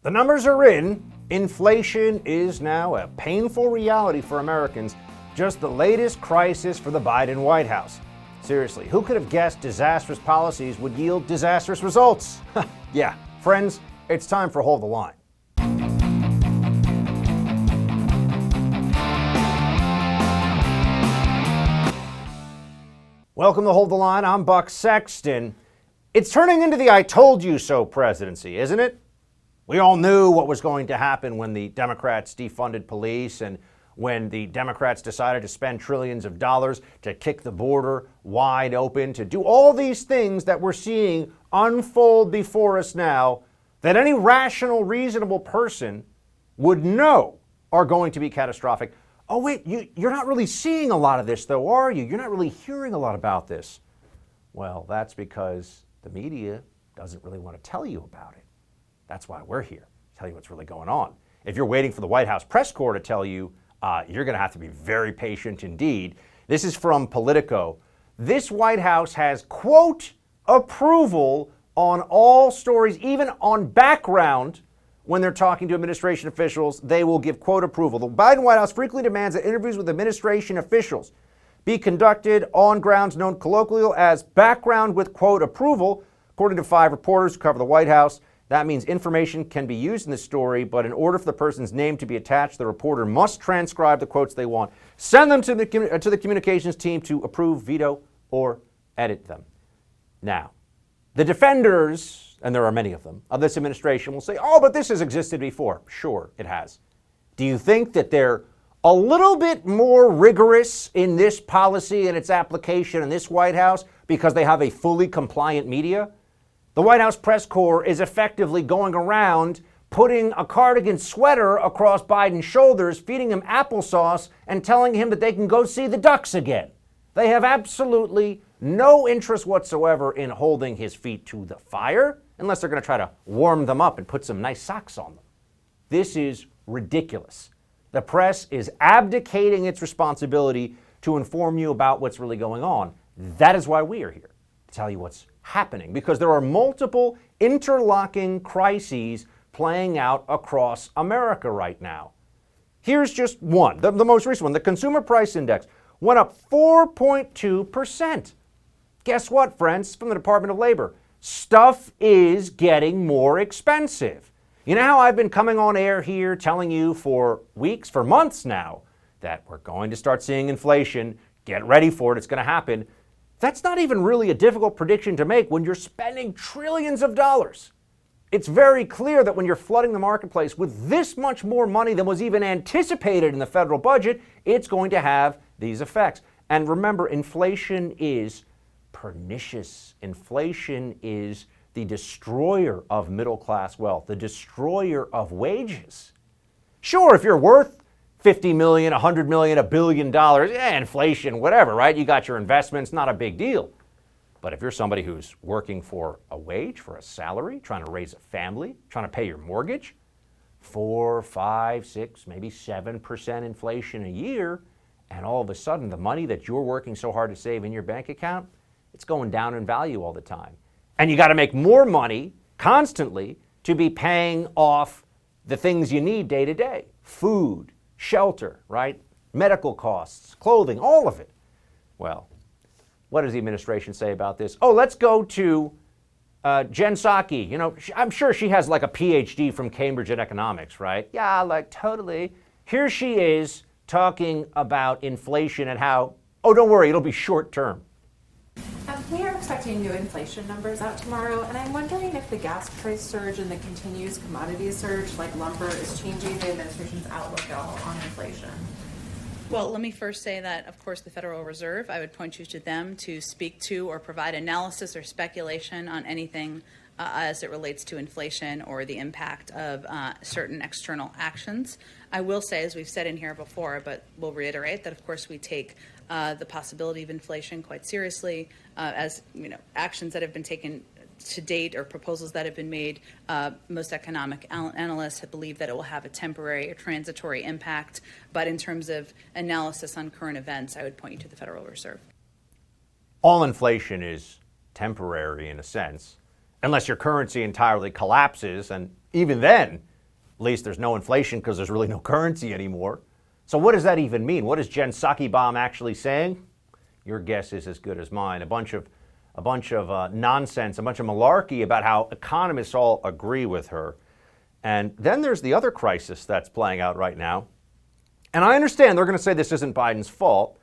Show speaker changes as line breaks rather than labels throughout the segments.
The numbers are in. Inflation is now a painful reality for Americans. Just the latest crisis for the Biden White House. Seriously, who could have guessed disastrous policies would yield disastrous results? Yeah, friends, it's time for Hold the Line. Welcome to Hold the Line. I'm Buck Sexton. It's turning into the I told you so presidency, isn't it? We all knew what was going to happen when the Democrats defunded police and when the Democrats decided to spend trillions of dollars to kick the border wide open, to do all these things that we're seeing unfold before us now, that any rational, reasonable person would know are going to be catastrophic. Oh, wait, you're not really seeing a lot of this, though, are you? You're not really hearing a lot about this. Well, that's because the media doesn't really want to tell you about it. That's why we're here, to tell you what's really going on. If you're waiting for the White House press corps to tell you, you're going to have to be very patient indeed. This is from Politico. This White House has, quote, approval on all stories, even on background. When they're talking to administration officials, they will give, quote, approval. The Biden White House frequently demands that interviews with administration officials be conducted on grounds known colloquially as background with, quote, approval. According to 5 reporters who cover the White House, that means information can be used in the story, but in order for the person's name to be attached, the reporter must transcribe the quotes they want, send them to the communications team to approve, veto, or edit them. Now, the defenders, and there are many of them, of this administration will say, oh, but this has existed before. Sure, it has. Do you think that they're a little bit more rigorous in this policy and its application in this White House because they have a fully compliant media? The White House press corps is effectively going around putting a cardigan sweater across Biden's shoulders, feeding him applesauce, and telling him that they can go see the Ducks again. They have absolutely no interest whatsoever in holding his feet to the fire, unless they're going to try to warm them up and put some nice socks on them. This is ridiculous. The press is abdicating its responsibility to inform you about what's really going on. That is why we are here, to tell you what's happening, because there are multiple interlocking crises playing out across America right now. Here's just one, the most recent one. The Consumer Price Index went up 4.2%. Guess what, friends? From the Department of Labor. Stuff is getting more expensive. You know how I've been coming on air here telling you for weeks, for months now, that we're going to start seeing inflation. Get ready for it. It's going to happen. That's not even really a difficult prediction to make when you're spending trillions of dollars. It's very clear that when you're flooding the marketplace with this much more money than was even anticipated in the federal budget, it's going to have these effects. And remember, inflation is pernicious. Inflation is the destroyer of middle-class wealth, the destroyer of wages. Sure, if you're worth $50 million, $100 million, $1 billion, inflation, whatever, right? You got your investments, not a big deal. But if you're somebody who's working for a wage, for a salary, trying to raise a family, trying to pay your mortgage, 4, 5, 6, maybe 7% inflation a year, and all of a sudden the money that you're working so hard to save in your bank account, it's going down in value all the time. And you got to make more money constantly to be paying off the things you need day to day. Food, shelter, right? Medical costs, clothing, all of it. Well, what does the administration say about this? Oh, let's go to Jen Psaki. You know, I'm sure she has like a PhD from Cambridge in economics, right? Yeah, like totally. Here she is talking about inflation and how, oh, don't worry, it'll be short term.
We are expecting new inflation numbers out tomorrow, and I'm wondering if the gas price surge and the continuous commodity surge, like lumber, is changing the administration's outlook at all on inflation.
Well, let me first say that, of course, the Federal Reserve, I would point you to them to speak to or provide analysis or speculation on anything as it relates to inflation or the impact of certain external actions. I will say, as we've said in here before, but we'll reiterate that, of course, we take the possibility of inflation quite seriously, as you know, actions that have been taken to date or proposals that have been made. Most economic analysts believe that it will have a temporary or transitory impact, but in terms of analysis on current events, I would point you to the Federal Reserve.
All inflation is temporary in a sense, unless your currency entirely collapses, and even then, At least there's no inflation because there's really no currency anymore. So what does that even mean? What is Jen Psaki actually saying? Your guess is as good as mine. A bunch of nonsense, a bunch of malarkey about how economists all agree with her. And then there's the other crisis that's playing out right now. And I understand they're going to say this isn't Biden's fault,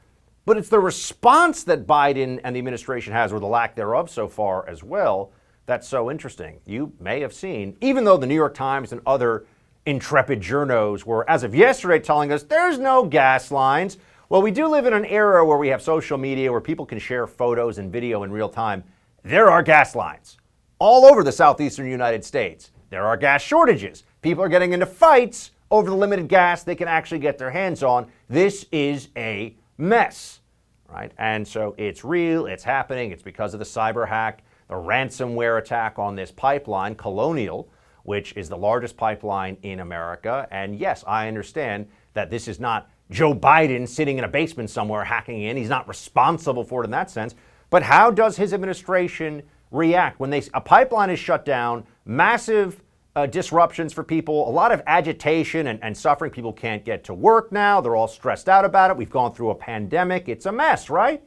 but it's the response that Biden and the administration has, or the lack thereof so far as well, that's so interesting. You may have seen, even though the New York Times and other intrepid journos were, as of yesterday, telling us there's no gas lines. Well, we do live in an era where we have social media, where people can share photos and video in real time. There are gas lines all over the southeastern United States. There are gas shortages. People are getting into fights over the limited gas they can actually get their hands on. This is a mess, right? And so it's real, it's happening. It's because of the cyber hack, the ransomware attack on this pipeline, Colonial, which is the largest pipeline in America. And yes, I understand that this is not Joe Biden sitting in a basement somewhere hacking in. He's not responsible for it in that sense. But how does his administration react when a pipeline is shut down, massive disruptions for people, a lot of agitation and suffering? People can't get to work now. They're all stressed out about it. We've gone through a pandemic. It's a mess, right?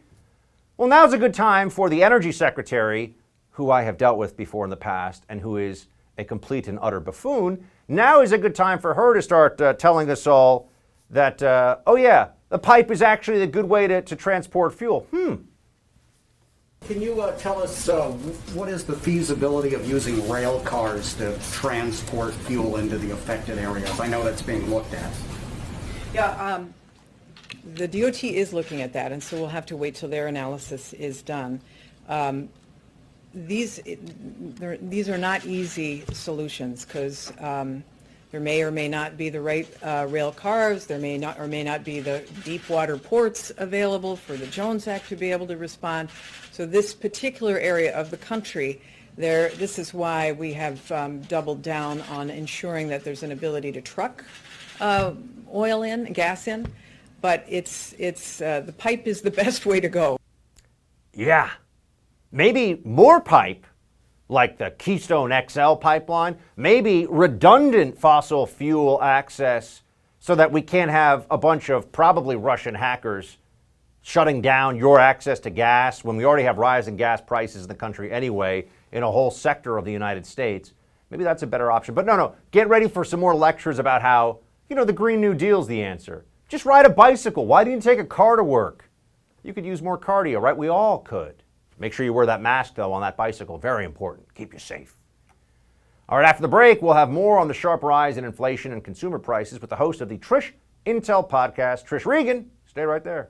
Well, now's a good time for the Energy Secretary, who I have dealt with before in the past and who is a complete and utter buffoon. Now is a good time for her to start telling us all that, oh yeah, the pipe is actually a good way to transport fuel.
Can you tell us what is the feasibility of using rail cars to transport fuel into the affected areas? I know that's being looked at.
Yeah, the DOT is looking at that, and so we'll have to wait till their analysis is done. These are not easy solutions because there may or may not be the right rail cars. There may not or may not be the deep water ports available for the Jones Act to be able to respond. So this particular area of the country, this is why we have doubled down on ensuring that there's an ability to truck oil in, gas in, but the pipe is the best way to go.
Yeah. Maybe more pipe, like the Keystone XL pipeline, maybe redundant fossil fuel access so that we can't have a bunch of probably Russian hackers shutting down your access to gas when we already have rising gas prices in the country anyway in a whole sector of the United States. Maybe that's a better option. But no, get ready for some more lectures about how, the Green New Deal's the answer. Just ride a bicycle. Why do you take a car to work? You could use more cardio, right? We all could. Make sure you wear that mask, though, on that bicycle. Very important. Keep you safe. All right, after the break, we'll have more on the sharp rise in inflation and consumer prices with the host of the Trish Intel podcast, Trish Regan. Stay right there.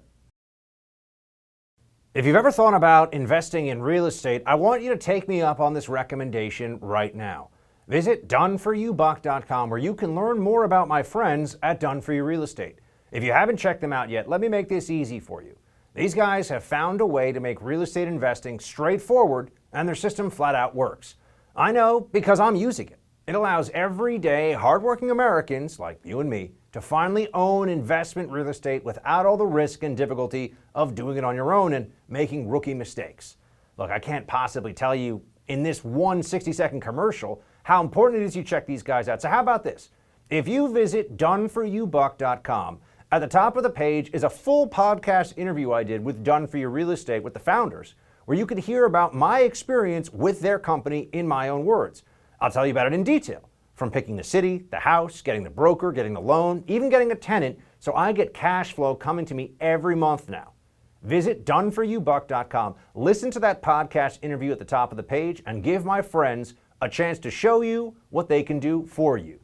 If you've ever thought about investing in real estate, I want you to take me up on this recommendation right now. Visit doneforyoubuck.com where you can learn more about my friends at Done For You Real Estate. If you haven't checked them out yet, let me make this easy for you. These guys have found a way to make real estate investing straightforward, and their system flat out works. I know because I'm using it. It allows everyday, hardworking Americans like you and me to finally own investment real estate without all the risk and difficulty of doing it on your own and making rookie mistakes. Look, I can't possibly tell you in this one 60-second commercial how important it is you check these guys out. So how about this? If you visit doneforyoubuck.com, at the top of the page is a full podcast interview I did with Done For You Real Estate with the founders, where you can hear about my experience with their company in my own words. I'll tell you about it in detail, from picking the city, the house, getting the broker, getting the loan, even getting a tenant, so I get cash flow coming to me every month now. Visit doneforyoubuck.com, listen to that podcast interview at the top of the page, and give my friends a chance to show you what they can do for you.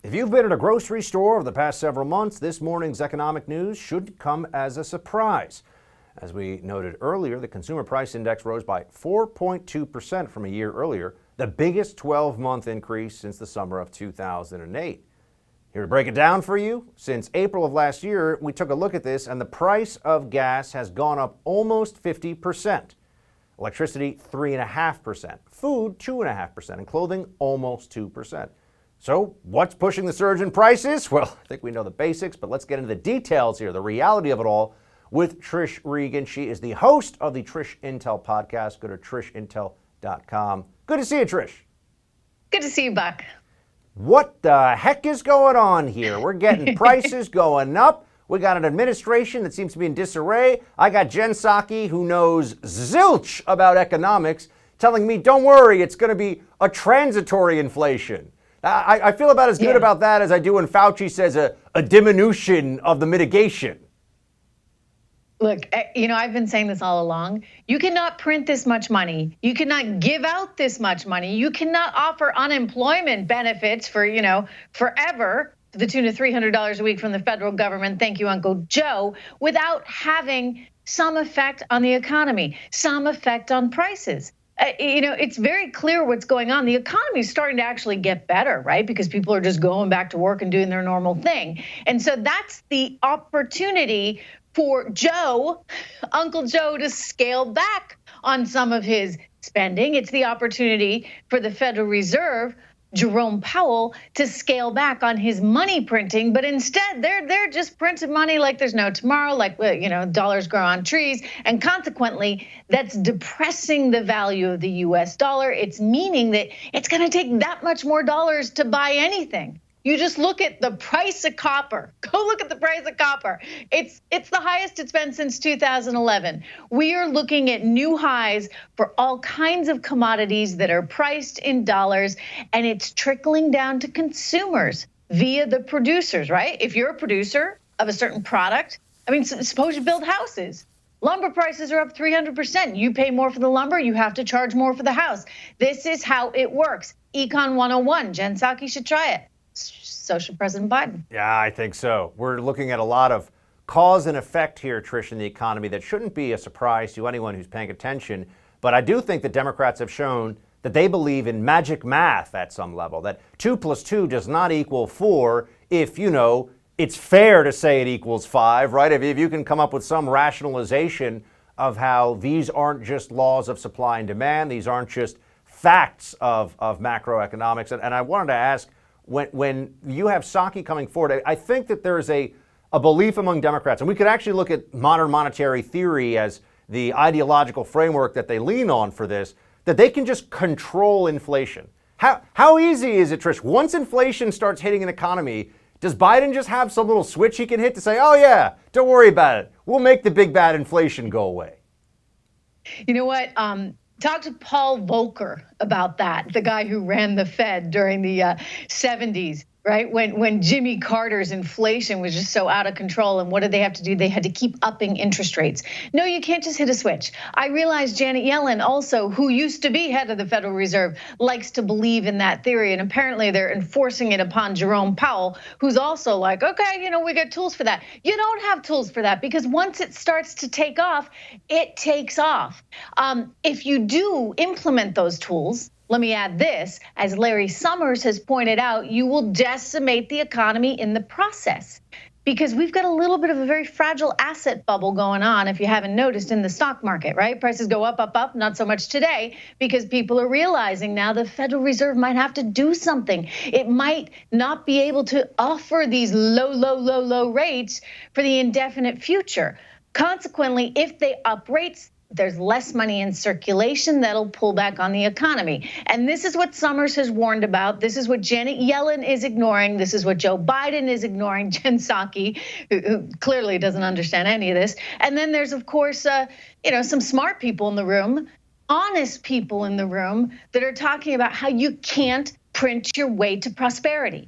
If you've been at a grocery store over the past several months, this morning's economic news should come as a surprise. As we noted earlier, the Consumer Price Index rose by 4.2% from a year earlier, the biggest 12-month increase since the summer of 2008. Here to break it down for you, since April of last year, we took a look at this, and the price of gas has gone up almost 50%. Electricity, 3.5%. Food, 2.5%. And clothing, almost 2%. So what's pushing the surge in prices? Well, I think we know the basics, but let's get into the details here, the reality of it all, with Trish Regan. She is the host of the Trish Intel podcast. Go to TRANSITORY.com. Good to see you, Trish.
Good to see you, Buck.
What the heck is going on here? We're getting prices going up. We got an administration that seems to be in disarray. I got Jen Psaki, who knows zilch about economics, telling me, don't worry, it's going to be a transitory inflation. I feel about as good about that as I do when Fauci says a diminution of the mitigation.
Look, I've been saying this all along. You cannot print this much money. You cannot give out this much money. You cannot offer unemployment benefits for, forever, to the tune of $300 a week from the federal government. Thank you, Uncle Joe, without having some effect on the economy, some effect on prices. It's very clear what's going on. The economy is starting to actually get better, right? Because people are just going back to work and doing their normal thing. And so that's the opportunity for Joe, Uncle Joe, to scale back on some of his spending. It's the opportunity for the Federal Reserve, Jerome Powell, to scale back on his money printing, but instead they're just printing money like there's no tomorrow, like dollars grow on trees, and consequently that's depressing the value of the US dollar. It's meaning that it's going to take that much more dollars to buy anything. You just look at the price of copper. Go look at the price of copper. It's the highest it's been since 2011. We are looking at new highs for all kinds of commodities that are priced in dollars, and it's trickling down to consumers via the producers, right? If you're a producer of a certain product, suppose you build houses. Lumber prices are up 300%. You pay more for the lumber, you have to charge more for the house. This is how it works. Econ 101, Jen Psaki should try it. So should President Biden.
Yeah, I think so. We're looking at a lot of cause and effect here, Trish, in the economy that shouldn't be a surprise to anyone who's paying attention. But I do think the Democrats have shown that they believe in magic math at some level, that 2 + 2 does not equal 4 if, it's fair to say it equals 5, right? If you can come up with some rationalization of how these aren't just laws of supply and demand, these aren't just facts of macroeconomics. And I wanted to ask, when you have Psaki coming forward, I think that there is a belief among Democrats, and we could actually look at modern monetary theory as the ideological framework that they lean on for this, that they can just control inflation. How easy is it, Trish? Once inflation starts hitting an economy, does Biden just have some little switch he can hit to say, oh yeah, don't worry about it. We'll make the big bad inflation go away?
You know what? Talk to Paul Volcker about that, the guy who ran the Fed during the 70s, right? When Jimmy Carter's inflation was just so out of control. And what did they have to do? They had to keep upping interest rates. No, you can't just hit a switch. I realize Janet Yellen also, who used to be head of the Federal Reserve, likes to believe in that theory. And apparently they're enforcing it upon Jerome Powell, who's also like, okay, we got tools for that. You don't have tools for that because once it starts to take off, it takes off. If you do implement those tools, let me add this, as Larry Summers has pointed out, you will decimate the economy in the process because we've got a little bit of a very fragile asset bubble going on, if you haven't noticed, in the stock market, right? Prices go up, up, up, not so much today because people are realizing now the Federal Reserve might have to do something. It might not be able to offer these low rates for the indefinite future. Consequently, if they up rates, there's less money in circulation that'll pull back on the economy. And this is what Summers has warned about. This is what Janet Yellen is ignoring. This is what Joe Biden is ignoring, Jen Psaki, who clearly doesn't understand any of this. And then there's, of course, some smart people in the room, honest people in the room that are talking about how you can't print your way to prosperity.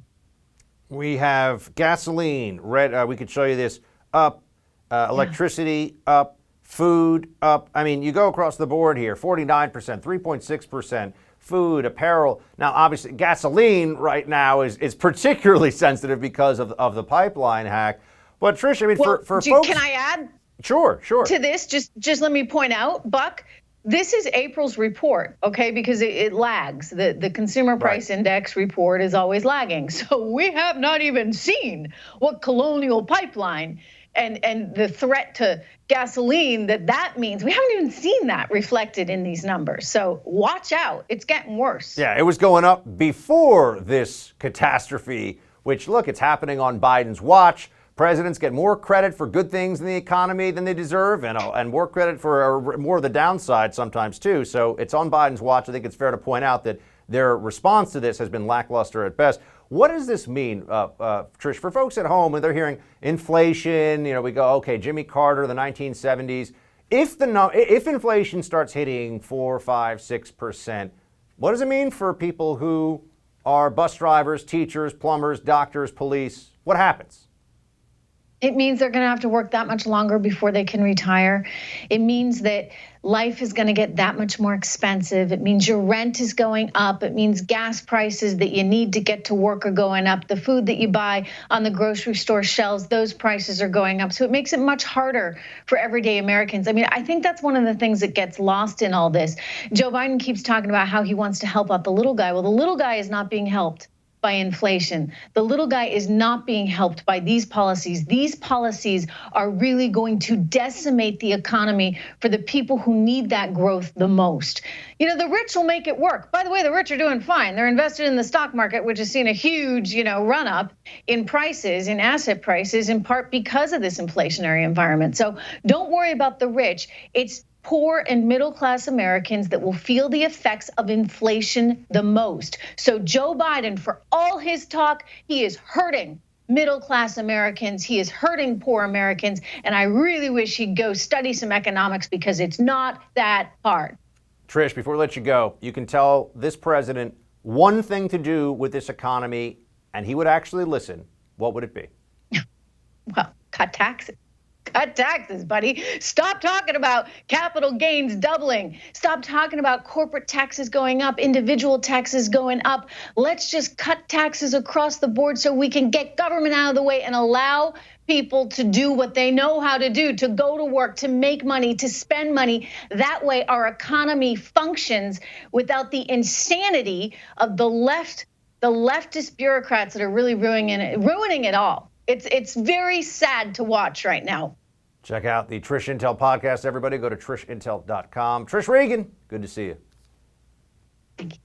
We have gasoline, we could show you this, up, electricity up, food up. You go across the board here, 49%, 3.6%, food, apparel. Now, obviously, gasoline right now is particularly sensitive because of the pipeline hack. But Trish, for folks...
Can I add?
Sure.
To this, just let me point out, Buck, this is April's report, okay, because it lags. The consumer price index report is always lagging. So we have not even seen what Colonial Pipeline and the threat to gasoline that means. We haven't even seen that reflected in these numbers. So watch out, it's getting worse.
Yeah, it was going up before this catastrophe, which, look, it's happening on Biden's watch. presidents get more credit for good things in the economy than they deserve, and more credit for more of the downside sometimes too. So it's on Biden's watch. I think it's fair to point out that their response to this has been lackluster at best. What does this mean, Trish, for folks at home when they're hearing inflation? We go, okay, Jimmy Carter, the 1970s. If inflation starts hitting 4, 5, 6%, what does it mean for people who are bus drivers, teachers, plumbers, doctors, police? What happens?
It means they're going to have to work that much longer before they can retire. It means that life is going to get that much more expensive. It means your rent is going up. It means gas prices that you need to get to work are going up. The food that you buy on the grocery store shelves, those prices are going up. So it makes it much harder for everyday Americans. I mean, I think that's one of the things that gets lost in all this. Joe Biden keeps talking about how he wants to help out the little guy. Well, the little guy is not being helped by inflation. The little guy is not being helped by these policies. These policies are really going to decimate the economy for the people who need that growth the most. The rich will make it work. By the way, the rich are doing fine. They're invested in the stock market, which has seen a huge, run up in prices, in asset prices, in part because of this inflationary environment. So don't worry about the rich. It's poor and middle-class Americans that will feel the effects of inflation the most. So Joe Biden, for all his talk, he is hurting middle-class Americans. He is hurting poor Americans. And I really wish he'd go study some economics because it's not that hard.
Trish, before we let you go, you can tell this president one thing to do with this economy, and he would actually listen. What would it be?
Well, cut taxes. Cut taxes, buddy. Stop talking about capital gains doubling. Stop talking about corporate taxes going up, individual taxes going up. Let's just cut taxes across the board so we can get government out of the way and allow people to do what they know how to do, to go to work, to make money, to spend money. That way our economy functions without the insanity of the leftist bureaucrats that are really ruining it all. It's very sad to watch right now.
Check out the Trish Intel podcast, everybody. Go to trishintel.com. Trish Regan, good to see you.
Thank you.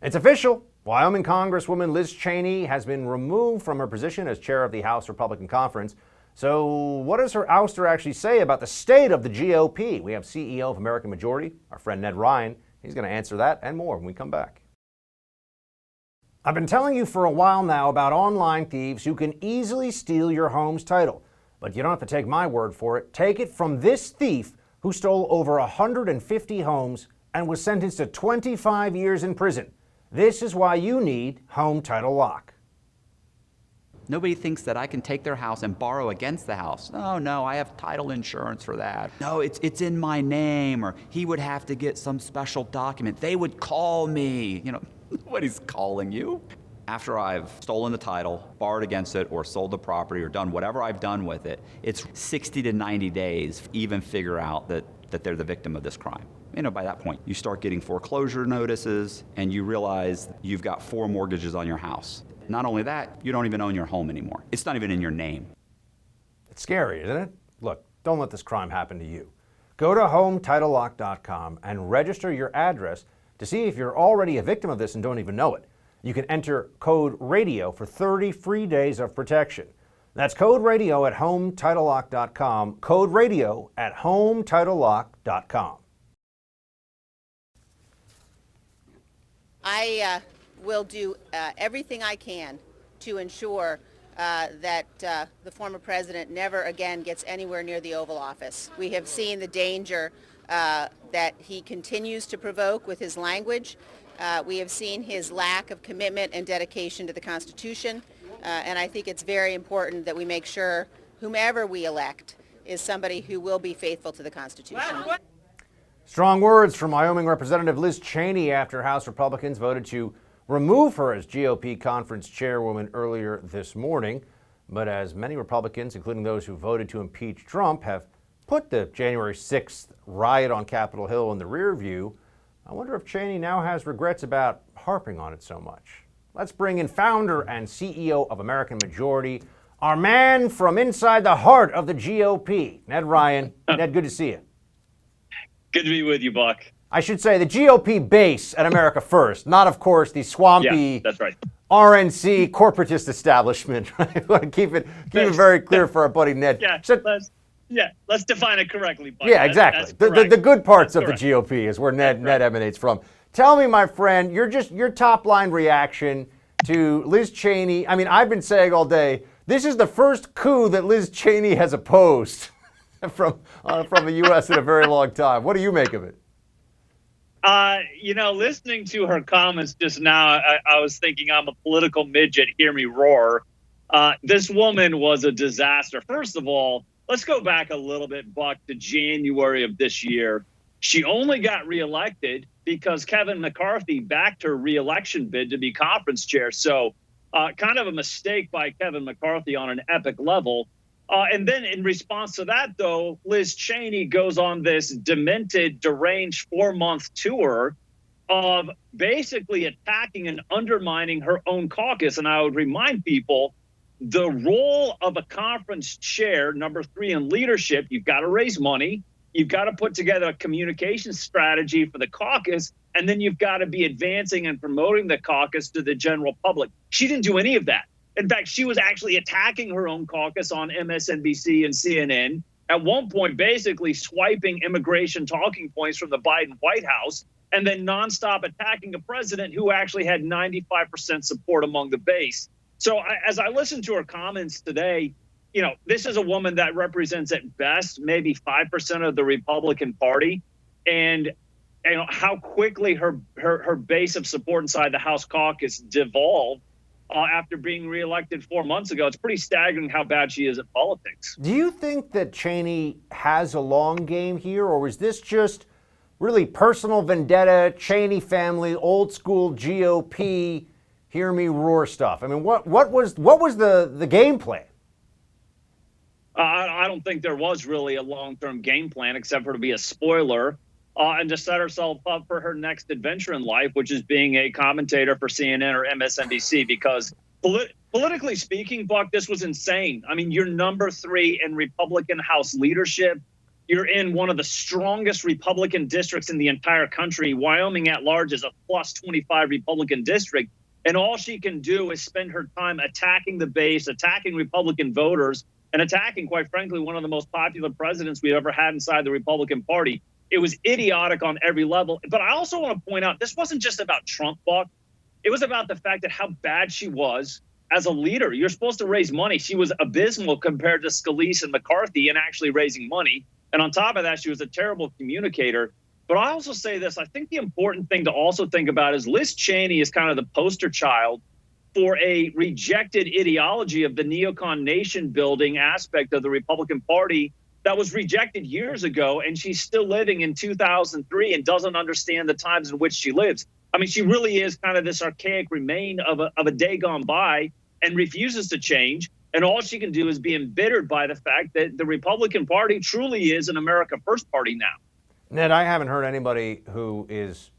It's official. Wyoming Congresswoman Liz Cheney has been removed from her position as chair of the House Republican Conference. So what does her ouster actually say about the state of the GOP? We have CEO of American Majority, our friend Ned Ryan. He's going to answer that and more when we come back. I've been telling you for a while now about online thieves who can easily steal your home's title. But you don't have to take my word for it. Take it from this thief who stole over 150 homes and was sentenced to 25 years in prison. This is why you need Home Title Lock.
Nobody thinks that I can take their house and borrow against the house. No, I have title insurance for that. No, it's in my name, or he would have to get some special document. They would call me. Nobody's calling you. After I've stolen the title, borrowed against it, or sold the property, or done whatever I've done with it, it's 60 to 90 days to even figure out that they're the victim of this crime. By that point, you start getting foreclosure notices, and you realize you've got 4 mortgages on your house. Not only that, you don't even own your home anymore. It's not even in your name.
It's scary, isn't it? Look, don't let this crime happen to you. Go to HomeTitleLock.com and register your address to see if you're already a victim of this and don't even know it. You can enter code RADIO for 30 free days of protection. That's code RADIO at HomeTitleLock.com, code RADIO at HomeTitleLock.com.
I will do everything I can to ensure that the former president never again gets anywhere near the Oval Office. We have seen the danger that he continues to provoke with his language. We have seen his lack of commitment and dedication to the Constitution, and I think it's very important that we make sure whomever we elect is somebody who will be faithful to the Constitution.
Strong words from Wyoming Representative Liz Cheney after House Republicans voted to remove her as GOP conference chairwoman earlier this morning. But as many Republicans, including those who voted to impeach Trump, have put the January 6th riot on Capitol Hill in the rear view, I wonder if Cheney now has regrets about harping on it so much. Let's bring in founder and CEO of American Majority, our man from inside the heart of the GOP, Ned Ryan. Ned, good to see you.
Good to be with you, Buck.
I should say the GOP base at America First, not, of course, the swampy,
Yeah, that's right.
RNC corporatist establishment. Right? We want to keep it very clear for our buddy Ned.
Yeah,
So,
let's define it correctly. Buck.
yeah, exactly.
That's
The
correct.
good parts
That's
of the
correct.
GOP is where Ned emanates from. Tell me, my friend, your top line reaction to Liz Cheney. I mean, I've been saying all day, this is the first coup that Liz Cheney has opposed from the U.S. in a very long time. What do you make of it?
Listening to her comments just now, I was thinking I'm a political midget. Hear me roar. This woman was a disaster. First of all, let's go back a little bit, Buck, to January of this year. She only got reelected because Kevin McCarthy backed her reelection bid to be conference chair. So kind of a mistake by Kevin McCarthy on an epic level. And then in response to that, though, Liz Cheney goes on this demented, deranged 4-month tour of basically attacking and undermining her own caucus. And I would remind people, the role of a conference chair, number 3 in leadership, you've got to raise money. You've got to put together a communication strategy for the caucus, and then you've got to be advancing and promoting the caucus to the general public. She didn't do any of that. In fact, she was actually attacking her own caucus on MSNBC and CNN. At one point, basically swiping immigration talking points from the Biden White House, and then nonstop attacking a president who actually had 95% support among the base. So as I listened to her comments today, this is a woman that represents at best maybe 5% of the Republican Party, and how quickly her base of support inside the House caucus devolved after being reelected 4 months ago. It's pretty staggering how bad she is at politics.
Do you think that Cheney has a long game here, or is this just really personal vendetta, Cheney family, old school GOP, hear me roar stuff? I mean, what was the game plan?
I don't think there was really a long-term game plan except for to be a spoiler and to set herself up for her next adventure in life, which is being a commentator for CNN or MSNBC, because politically speaking, Buck, this was insane. I mean, you're number 3 in Republican House leadership. You're in one of the strongest Republican districts in the entire country. Wyoming at large is a plus 25 Republican district. And all she can do is spend her time attacking the base, attacking Republican voters, and attacking, quite frankly, one of the most popular presidents we've ever had inside the Republican Party. It was idiotic on every level. But I also want to point out, this wasn't just about Trump, Buck. It was about the fact that how bad she was as a leader. You're supposed to raise money. She was abysmal compared to Scalise and McCarthy in actually raising money. And on top of that, she was a terrible communicator. But I also say this, I think the important thing to also think about is Liz Cheney is kind of the poster child for a rejected ideology of the neocon nation building aspect of the Republican Party that was rejected years ago. And she's still living in 2003 and doesn't understand the times in which she lives. I mean, she really is kind of this archaic remain of a day gone by and refuses to change. And all she can do is be embittered by the fact that the Republican Party truly is an America First party now.
Ned, I haven't heard anybody who is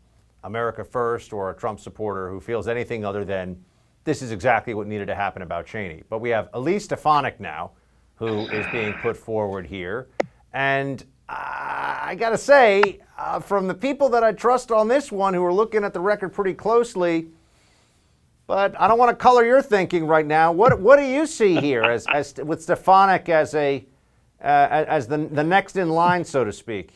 America First or a Trump supporter who feels anything other than this is exactly what needed to happen about Cheney. But we have ELISE STEFANIK now, who is being put forward here. And I got to say, from the people that I trust on this one who are looking at the record pretty closely, but I don't want to color your thinking right now. What do you see here as with STEFANIK as the next in line, so to speak?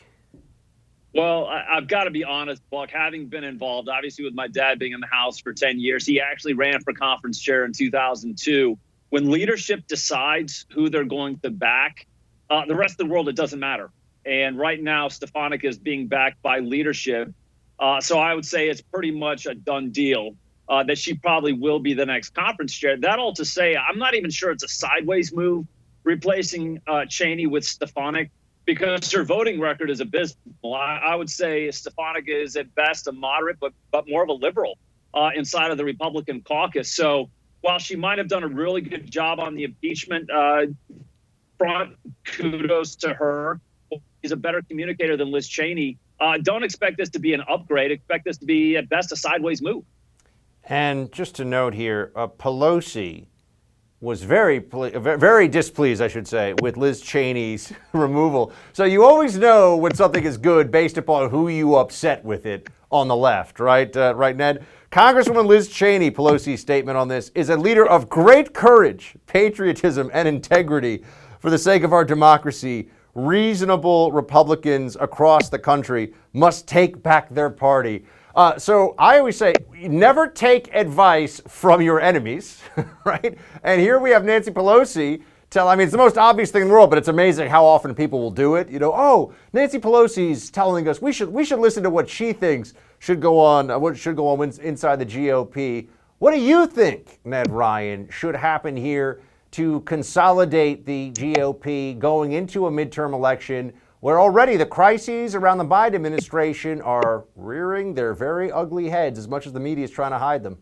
Well, I've got to be honest, Buck, having been involved, obviously, with my dad being in the House for 10 years, he actually ran for conference chair in 2002. When leadership decides who they're going to back, the rest of the world, it doesn't matter. And right now, STEFANIK is being backed by leadership. So I would say it's pretty much a done deal that she probably will be the next conference chair. That all to say, I'm not even sure it's a sideways move, replacing Cheney with STEFANIK, because her voting record is abysmal. I would say STEFANIK is at best a moderate, but more of a liberal inside of the Republican caucus. So while she might have done a really good job on the impeachment front, kudos to her. She's a better communicator than Liz Cheney. Don't expect this to be an upgrade. Expect this to be at best a sideways move.
And just to note here, Pelosi was very displeased, I should say, with Liz Cheney's removal. So you always know when something is good based upon who you upset with it on the left, right? Right, Ned? Congresswoman Liz Cheney, Pelosi's statement on this, is a leader of great courage, patriotism, and integrity for the sake of our democracy. Reasonable Republicans across the country must take back their party. So I always say, never take advice from your enemies, right? And here we have Nancy Pelosi it's the most obvious thing in the world, but it's amazing how often people will do it. Oh, Nancy Pelosi's telling us we should listen to what she thinks should go on, inside the GOP. What do you think, Ned Ryan, should happen here to consolidate the GOP going into a midterm election where already the crises around the Biden administration are rearing their very ugly heads as much as the media is trying to hide them?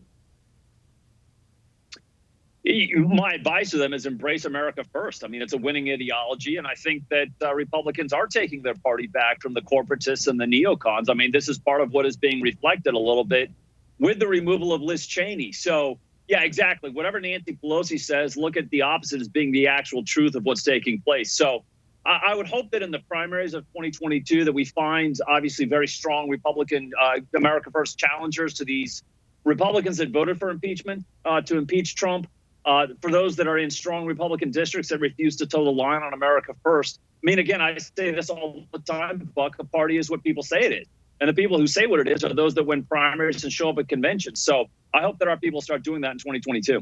My advice to them is embrace America first. I mean, it's a winning ideology, and I think that Republicans are taking their party back from the corporatists and the neocons. I mean, this is part of what is being reflected a little bit with the removal of Liz Cheney. So, yeah, exactly. Whatever Nancy Pelosi says, look at the opposite as being the actual truth of what's taking place. So I would hope that in the primaries of 2022 that we find obviously very strong Republican America First challengers to these Republicans that voted for impeachment, to impeach Trump. For those that are in strong Republican districts that refuse to toe the line on America First. I mean, again, I say this all the time, Buck, a party is what people say it is. And the people who say what it is are those that win primaries and show up at conventions. So I hope that our people start doing that in 2022.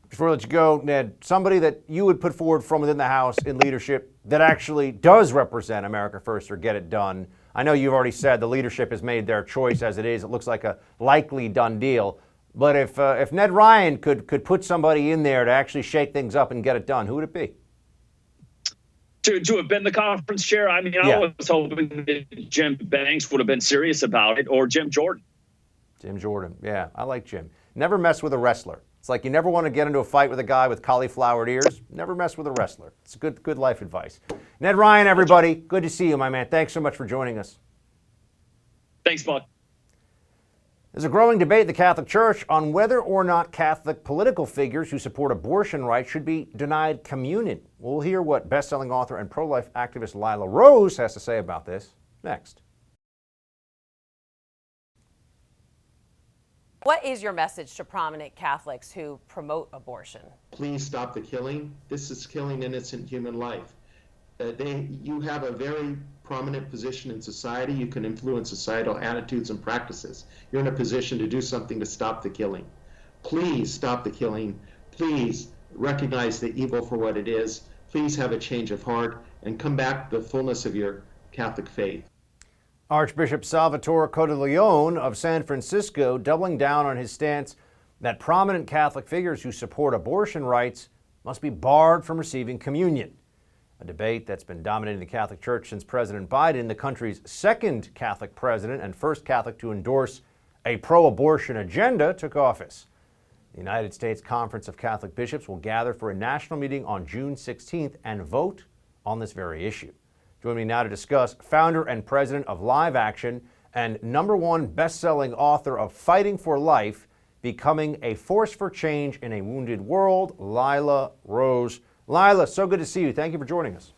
Before I let you go, Ned, somebody that you would put forward from within the House in leadership that actually does represent America First or get it done. I know you've already said the leadership has made their choice as it is. It looks like a likely done deal. But if Ned Ryan could put somebody in there to actually shake things up and get it done, who would it be?
To have been the conference chair, I mean, I was hoping that Jim Banks would have been serious about it, or Jim Jordan.
Jim Jordan, yeah, I like Jim. Never mess with a wrestler. It's like you never want to get into a fight with a guy with cauliflowered ears. Never mess with a wrestler. It's good life advice. Ned Ryan, everybody, good to see you, my man. Thanks so much for joining us.
Thanks, Buck.
There's a growing debate in the Catholic Church on whether or not Catholic political figures who support abortion rights should be denied communion. We'll hear what best-selling author and pro-life activist Lila Rose has to say about this next.
What is your message to prominent Catholics who promote abortion?
Please stop the killing. This is killing innocent human life. You have a very prominent position in society. You can influence societal attitudes and practices. You're in a position to do something to stop the killing. Please stop the killing. Please recognize the evil for what it is. Please have a change of heart and come back to the fullness of your Catholic faith.
Archbishop Salvatore Cordileone of San Francisco doubling down on his stance that prominent Catholic figures who support abortion rights must be barred from receiving communion. A debate that's been dominating the Catholic Church since President Biden, the country's second Catholic president and first Catholic to endorse a pro-abortion agenda, took office. The United States Conference of Catholic Bishops will gather for a national meeting on June 16th and vote on this very issue. Joining me now to discuss, founder and president of Live Action and #1 best-selling author of Fighting for Life, Becoming a Force for Change in a Wounded World, Lila Rose. Lila, so good to see you. Thank you for joining us.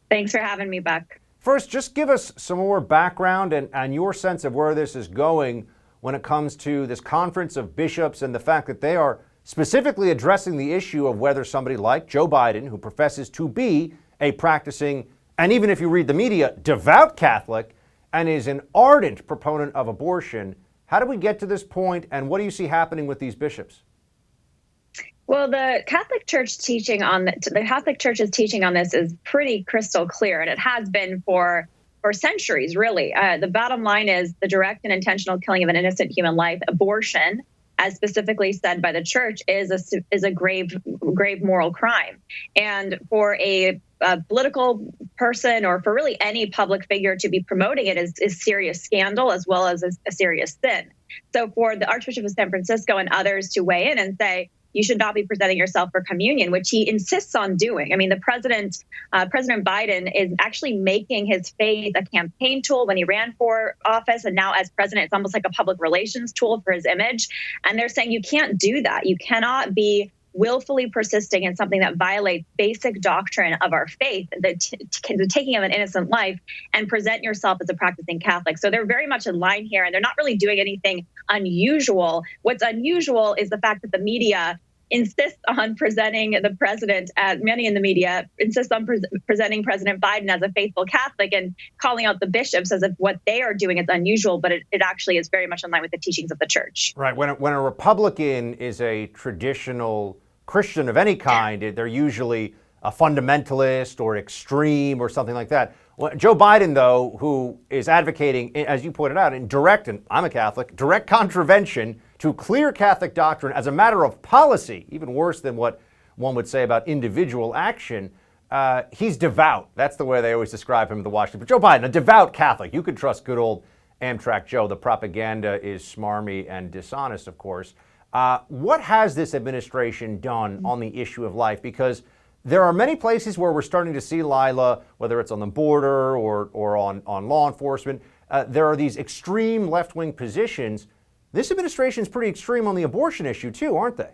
Thanks for having me, Buck.
First, just give us some more background and your sense of where this is going when it comes to this conference of bishops and the fact that they are specifically addressing the issue of whether somebody like Joe Biden, who professes to be a practicing, and even if you read the media, devout Catholic, and is an ardent proponent of abortion. How do we get to this point, and what do you see happening with these bishops?
Well, the Catholic Church's teaching on this is pretty crystal clear, and it has been for centuries, really. The bottom line is the direct and intentional killing of an innocent human life, abortion, as specifically said by the Church, is a grave moral crime. And for a political person or for really any public figure to be promoting it is serious scandal as well as a serious sin. So for the Archbishop of San Francisco and others to weigh in and say, you should not be presenting yourself for communion, which he insists on doing. I mean, President Biden is actually making his faith a campaign tool when he ran for office. And now as president, it's almost like a public relations tool for his image. And they're saying you can't do that. You cannot be willfully persisting in something that violates basic doctrine of our faith, the taking of an innocent life, and present yourself as a practicing Catholic. So they're very much in line here, and they're not really doing anything unusual. What's unusual is the fact that the media insists on presenting the president, many in the media insist on presenting President Biden as a faithful Catholic and calling out the bishops as if what they are doing is unusual, but it actually is very much in line with the teachings of the church.
Right. When a Republican is a traditional Christian of any kind, they're usually a fundamentalist or extreme or something like that. Joe Biden, though, who is advocating, as you pointed out, in direct, and I'm a Catholic, direct contravention to clear Catholic doctrine as a matter of policy, even worse than what one would say about individual action, he's devout. That's the way they always describe him in the Washington. But Joe Biden, a devout Catholic. You could trust good old Amtrak Joe. The propaganda is smarmy and dishonest, of course. What has this administration done on the issue of life? Because there are many places where we're starting to see, Lila, whether it's on the border or on law enforcement, there are these extreme left-wing positions. This administration is pretty extreme on the abortion issue too, aren't they?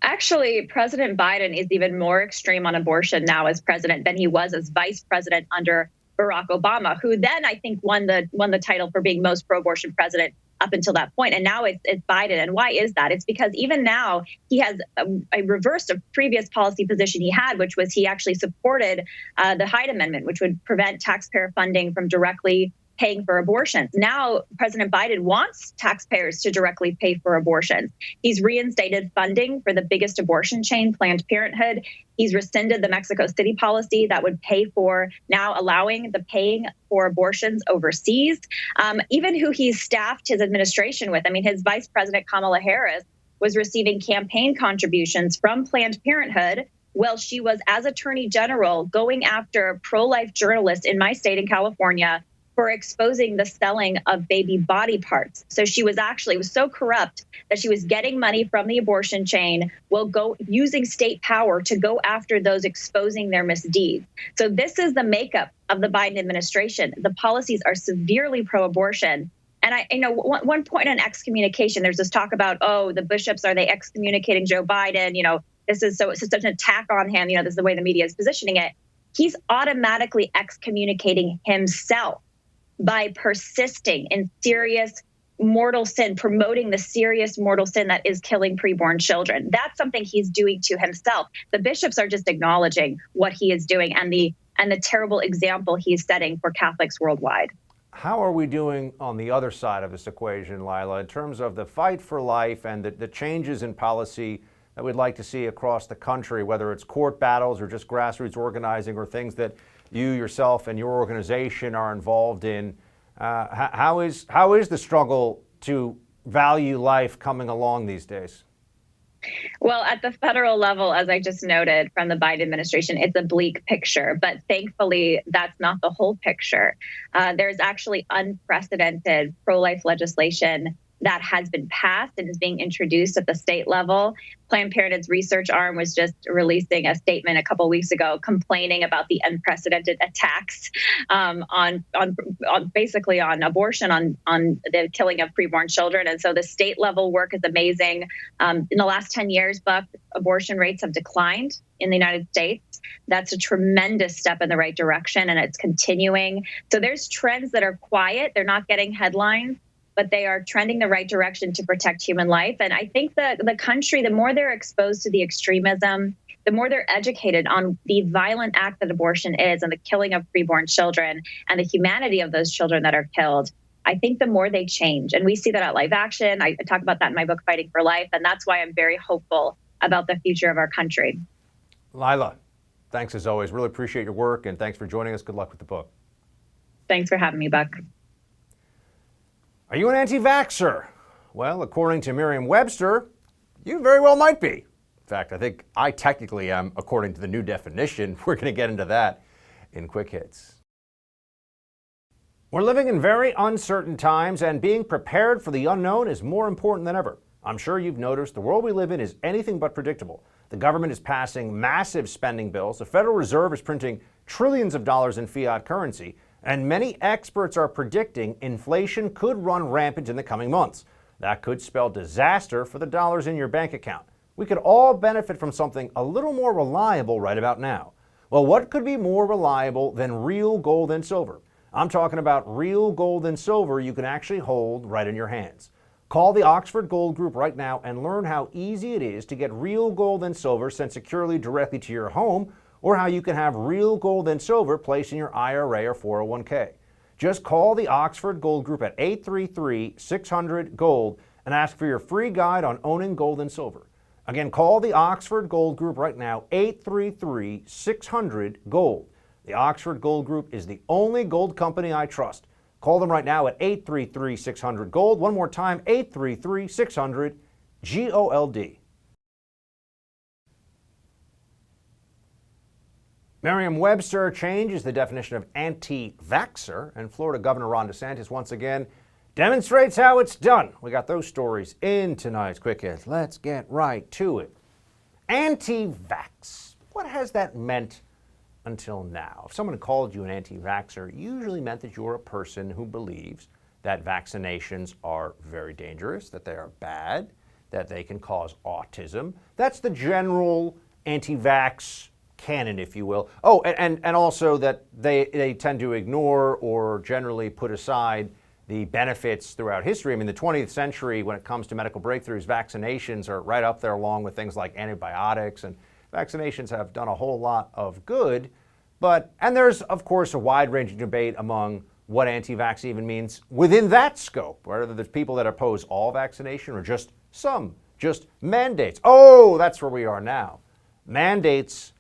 Actually, President Biden is even more extreme on abortion now as president than he was as vice president under Barack Obama, who then I think won the title for being most pro-abortion president up until that point. And now it's Biden. And why is that? It's because even now he has a reversed a previous policy position he had, which was he actually supported the Hyde Amendment, which would prevent taxpayer funding from directly paying for abortions. Now, President Biden wants taxpayers to directly pay for abortions. He's reinstated funding for the biggest abortion chain, Planned Parenthood. He's rescinded the Mexico City policy that would pay for, now allowing the paying for abortions overseas. Even who he's staffed his administration with, I mean, his Vice President Kamala Harris was receiving campaign contributions from Planned Parenthood while she was, as Attorney General, going after pro-life journalists in my state in California for exposing the selling of baby body parts. So she was actually, it was so corrupt that she was getting money from the abortion chain while using state power to go after those exposing their misdeeds. So this is the makeup of the Biden administration. The policies are severely pro-abortion. And one point on excommunication, there's this talk about, oh, the bishops, are they excommunicating Joe Biden? This is it's such an attack on him. This is the way the media is positioning it. He's automatically excommunicating himself by persisting in serious mortal sin, promoting the serious mortal sin that is killing preborn children. That's something he's doing to himself. The bishops are just acknowledging what he is doing and the terrible example he's setting for Catholics worldwide.
How are we doing on the other side of this equation, Lila, in terms of the fight for life and the changes in policy that we'd like to see across the country, whether it's court battles or just grassroots organizing or things that you yourself and your organization are involved in? How is the struggle to value life coming along these days?
Well, at the federal level, as I just noted from the Biden administration, it's a bleak picture. But thankfully, that's not the whole picture. There's actually unprecedented pro-life legislation that has been passed and is being introduced at the state level. Planned Parenthood's research arm was just releasing a statement a couple of weeks ago complaining about the unprecedented attacks on basically on abortion, on the killing of preborn children. And so the state level work is amazing. In the last 10 years, Buck, abortion rates have declined in the United States. That's a tremendous step in the right direction, and it's continuing. So there's trends that are quiet. They're not getting headlines, but they are trending the right direction to protect human life. And I think that the country, the more they're exposed to the extremism, the more they're educated on the violent act that abortion is and the killing of preborn children and the humanity of those children that are killed, I think the more they change. And we see that at Live Action. I talk about that in my book, Fighting for Life. And that's why I'm very hopeful about the future of our country.
Lila, thanks as always. Really appreciate your work, and thanks for joining us. Good luck with the book.
Thanks for having me, Buck.
Are you an anti-vaxxer? Well, according to Merriam-Webster, you very well might be. In fact, I think I technically am, according to the new definition. We're going to get into that in Quick Hits. We're living in very uncertain times, and being prepared for the unknown is more important than ever. I'm sure you've noticed the world we live in is anything but predictable. The government is passing massive spending bills. The Federal Reserve is printing trillions of dollars in fiat currency. And many experts are predicting inflation could run rampant in the coming months. That could spell disaster for the dollars in your bank account. We could all benefit from something a little more reliable right about now. Well, what could be more reliable than real gold and silver? I'm talking about real gold and silver you can actually hold right in your hands. Call the Oxford Gold Group right now and learn how easy it is to get real gold and silver sent securely directly to your home, or how you can have real gold and silver placed in your IRA or 401k. Just call the Oxford Gold Group at 833-600-GOLD and ask for your free guide on owning gold and silver. Again, call the Oxford Gold Group right now, 833-600-GOLD. The Oxford Gold Group is the only gold company I trust. Call them right now at 833-600-GOLD. One more time, 833-600-GOLD. Merriam-Webster changes the definition of anti-vaxxer, and Florida Governor Ron DeSantis once again demonstrates how it's done. We got those stories in tonight's Quick Hits. Let's get right to it. Anti-vax. What has that meant until now? If someone called you an anti-vaxxer, it usually meant that you're a person who believes that vaccinations are very dangerous, that they are bad, that they can cause autism. That's the general anti-vax canon, if you will. Oh, and also that they tend to ignore or generally put aside the benefits throughout history. I mean, the 20th century, when it comes to medical breakthroughs, vaccinations are right up there along with things like antibiotics, and vaccinations have done a whole lot of good. And there's, of course, a wide-ranging debate among what anti-vax even means within that scope, whether there's people that oppose all vaccination or just some, just mandates. Oh, that's where we are now. Mandates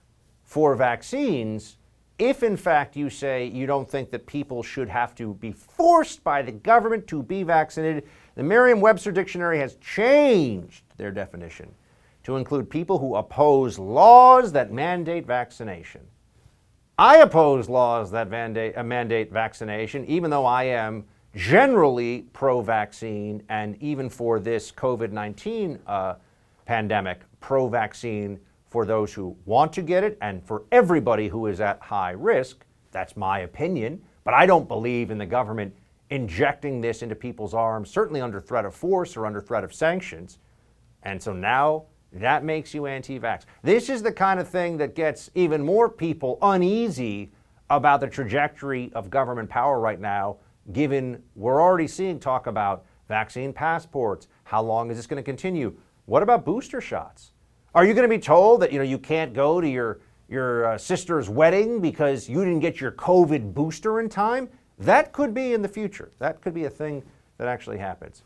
for vaccines, if in fact you say you don't think that people should have to be forced by the government to be vaccinated, the Merriam-Webster dictionary has changed their definition to include people who oppose laws that mandate vaccination. I oppose laws that mandate vaccination, even though I am generally pro-vaccine, and even for this COVID-19 pandemic, pro-vaccine for those who want to get it and for everybody who is at high risk. That's my opinion. But I don't believe in the government injecting this into people's arms, certainly under threat of force or under threat of sanctions. And so now that makes you anti-vax. This is the kind of thing that gets even more people uneasy about the trajectory of government power right now, given we're already seeing talk about vaccine passports. How long is this going to continue? What about booster shots? Are you going to be told that you can't go to your sister's wedding because you didn't get your COVID booster in time? That could be in the future. That could be a thing that actually happens.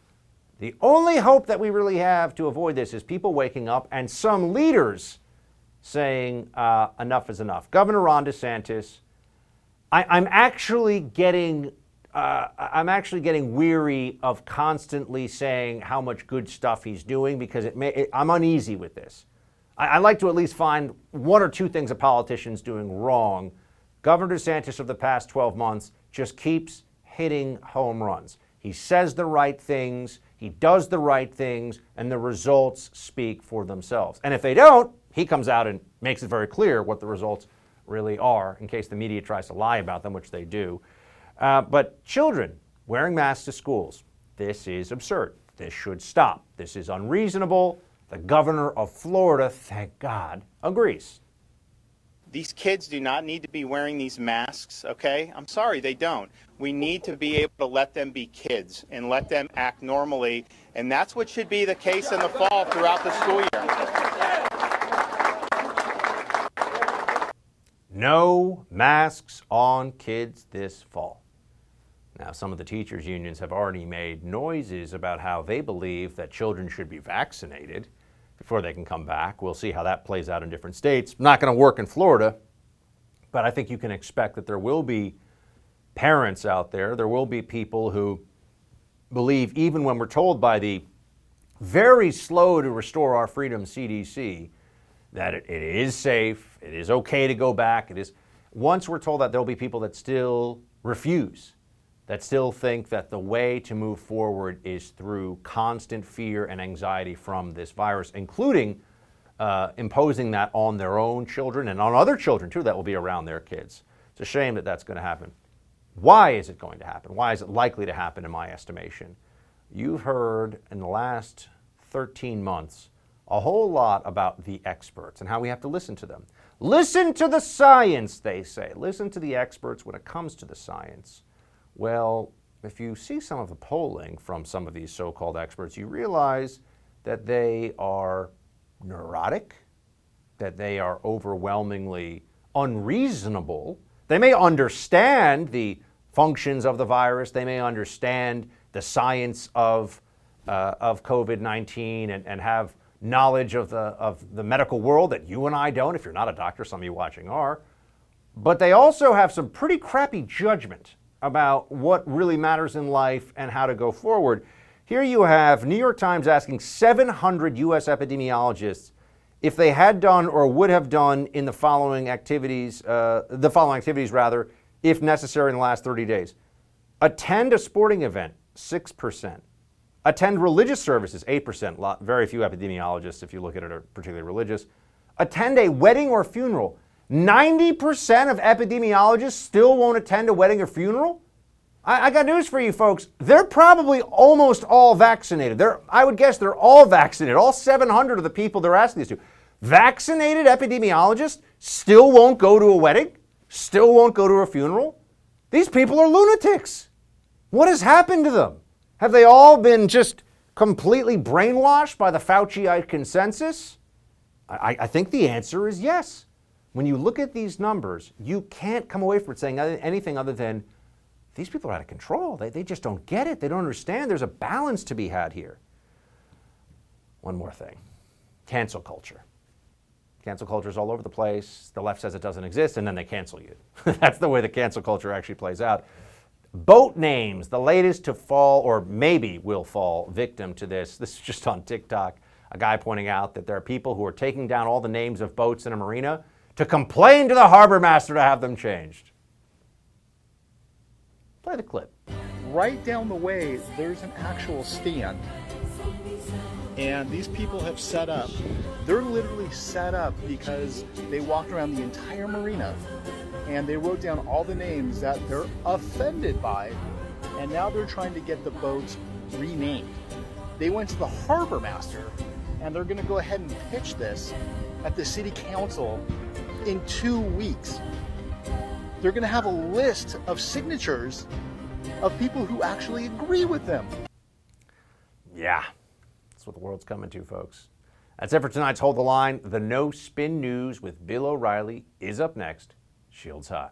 The only hope that we really have to avoid this is people waking up and some leaders saying enough is enough. Governor Ron DeSantis, I'm actually getting weary of constantly saying how much good stuff he's doing, because I'm uneasy with this. I like to at least find one or two things a politician's doing wrong. Governor DeSantis of the past 12 months just keeps hitting home runs. He says the right things, he does the right things, and the results speak for themselves. And if they don't, he comes out and makes it very clear what the results really are, in case the media tries to lie about them, which they do. But children wearing masks to schools, this is absurd. This should stop. This is unreasonable. The governor of Florida, thank God, agrees.
These kids do not need to be wearing these masks, okay? I'm sorry, they don't. We need to be able to let them be kids and let them act normally, and that's what should be the case in the fall throughout the school year.
No masks on kids this fall. Now, some of the teachers' unions have already made noises about how they believe that children should be vaccinated before they can come back. We'll see how that plays out in different states. Not going to work in Florida, but I think you can expect that there will be parents out there, there will be people who believe, even when we're told by the very slow to restore our freedom CDC, that it is safe, it is okay to go back. Once we're told that, there'll be people that still refuse, that still think that the way to move forward is through constant fear and anxiety from this virus, including imposing that on their own children and on other children too that will be around their kids. It's a shame that that's going to happen. Why is it going to happen? Why is it likely to happen, in my estimation? You've heard in the last 13 months a whole lot about the experts and how we have to listen to them. Listen to the science, they say. Listen to the experts when it comes to the science. Well, if you see some of the polling from some of these so-called experts, you realize that they are neurotic, that they are overwhelmingly unreasonable. They may understand the functions of the virus. They may understand the science of COVID-19 and have knowledge of the medical world that you and I don't. If you're not a doctor, some of you watching are. But they also have some pretty crappy judgment about what really matters in life and how to go forward. Here you have New York Times asking 700 U.S. epidemiologists if they had done or would have done in the following activities, if necessary in the last 30 days. Attend a sporting event, 6%. Attend religious services, 8%. Very few epidemiologists, if you look at it, are particularly religious. Attend a wedding or funeral. 90% of epidemiologists still won't attend a wedding or funeral? I got news for you folks. They're probably almost all vaccinated. I would guess they're all vaccinated. All 700 of the people they're asking this to. Vaccinated epidemiologists still won't go to a wedding, still won't go to a funeral. These people are lunatics. What has happened to them? Have they all been just completely brainwashed by the Fauciite consensus? I think the answer is yes. When you look at these numbers, you can't come away from it saying anything other than these people are out of control. They just don't get it. They don't understand. There's a balance to be had here. One more thing. Cancel culture. Cancel culture is all over the place. The left says it doesn't exist, and then they cancel you. That's the way the cancel culture actually plays out. Boat names, the latest to fall, or maybe will fall victim to this. This is just on TikTok. A guy pointing out that there are people who are taking down all the names of boats in a marina to complain to the harbor master to have them changed. Play the clip.
Right down the way, there's an actual stand. And these people have set up. They're literally set up because they walked around the entire marina and they wrote down all the names that they're offended by, and now they're trying to get the boats renamed. They went to the harbor master, and they're going to go ahead and pitch this at the city council in 2 weeks. They're going to have a list of signatures of people who actually agree with them.
Yeah, that's what the world's coming to, folks. That's it for tonight's Hold the Line. The No Spin News with Bill O'Reilly is up next. Shields high.